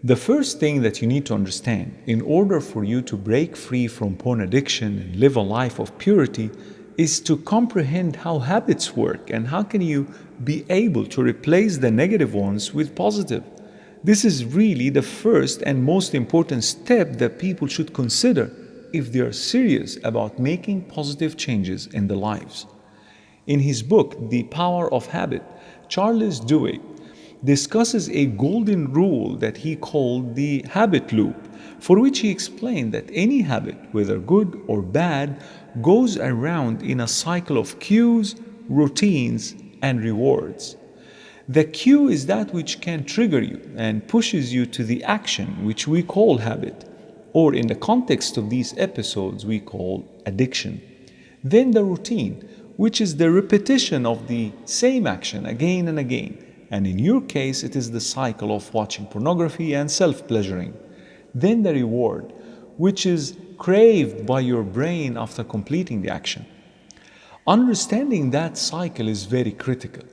The first thing that you need to understand in order for you to break free from porn addiction and live a life of purity is to comprehend how habits work and how can you be able to replace the negative ones with positive. This is really the first and most important step that people should consider if they are serious about making positive changes in their lives. In his book, The Power of Habit, Charles Duhigg discusses a golden rule that he called the habit loop, for which he explained that any habit, whether good or bad, goes around in a cycle of cues, routines, and rewards. The cue is that which can trigger you and pushes you to the action which we call habit, or in the context of these episodes we call addiction. Then the routine, which is the repetition of the same action again and again, and in your case it is the cycle of watching pornography and self-pleasuring. Then the reward, which is craved by your brain after completing the action. Understanding that cycle is very critical,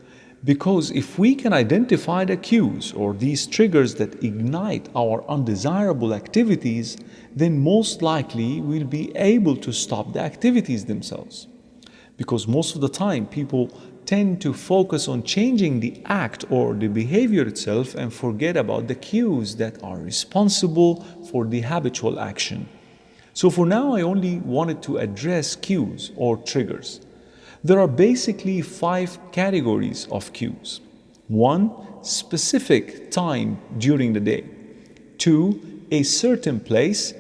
because if we can identify the cues or these triggers that ignite our undesirable activities, then most likely we'll be able to stop the activities themselves. Because most of the time people tend to focus on changing the act or the behavior itself and forget about the cues that are responsible for the habitual action. So for now, I only wanted to address cues or triggers. There are basically 5 categories of cues. 1. Specific time during the day. 2. A certain place.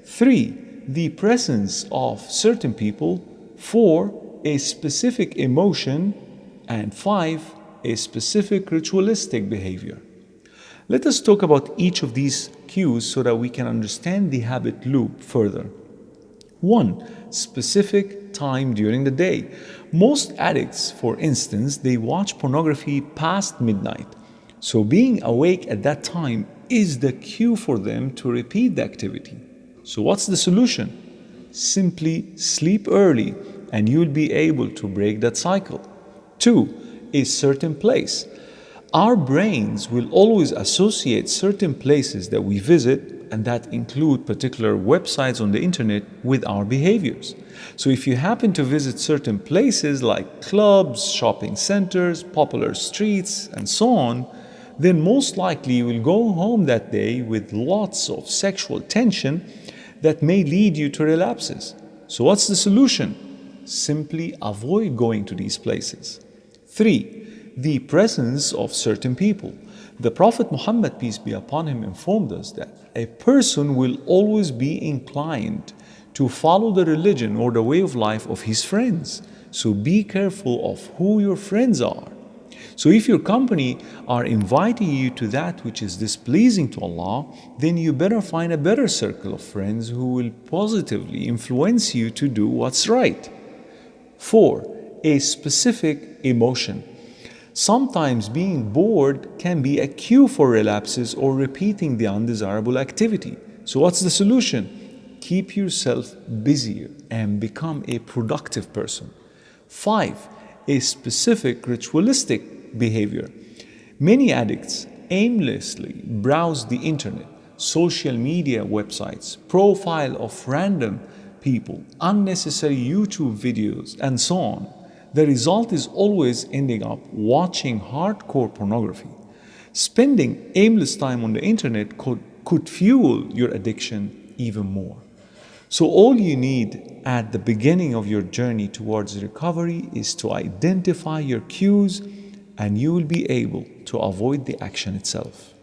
3. The presence of certain people. 4. A specific emotion. And 5. A specific ritualistic behavior. Let us talk about each of these cues so that we can understand the habit loop further. 1. Specific time during the day. Most addicts, for instance, they watch pornography past midnight. So being awake at that time is the cue for them to repeat the activity. So what's the solution? Simply sleep early and you'll be able to break that cycle. 2. A certain place. Our brains will always associate certain places that we visit, and that include particular websites on the internet, with our behaviors. So if you happen to visit certain places like clubs, shopping centers, popular streets, and so on, then most likely you will go home that day with lots of sexual tension that may lead you to relapses. So what's the solution? Simply avoid going to these places. 3. The presence of certain people. The Prophet Muhammad, peace be upon him, informed us that a person will always be inclined to follow the religion or the way of life of his friends. So be careful of who your friends are. So if your company are inviting you to that which is displeasing to Allah, then you better find a better circle of friends who will positively influence you to do what's right. 4. A specific emotion. Sometimes being bored can be a cue for relapses or repeating the undesirable activity. So what's the solution? Keep yourself busier and become a productive person. 5. A specific ritualistic behavior. Many addicts aimlessly browse the internet, social media websites, profile of random people, unnecessary YouTube videos, and so on. The result is always ending up watching hardcore pornography. Spending aimless time on the internet could fuel your addiction even more. So all you need at the beginning of your journey towards recovery is to identify your cues, and you will be able to avoid the action itself.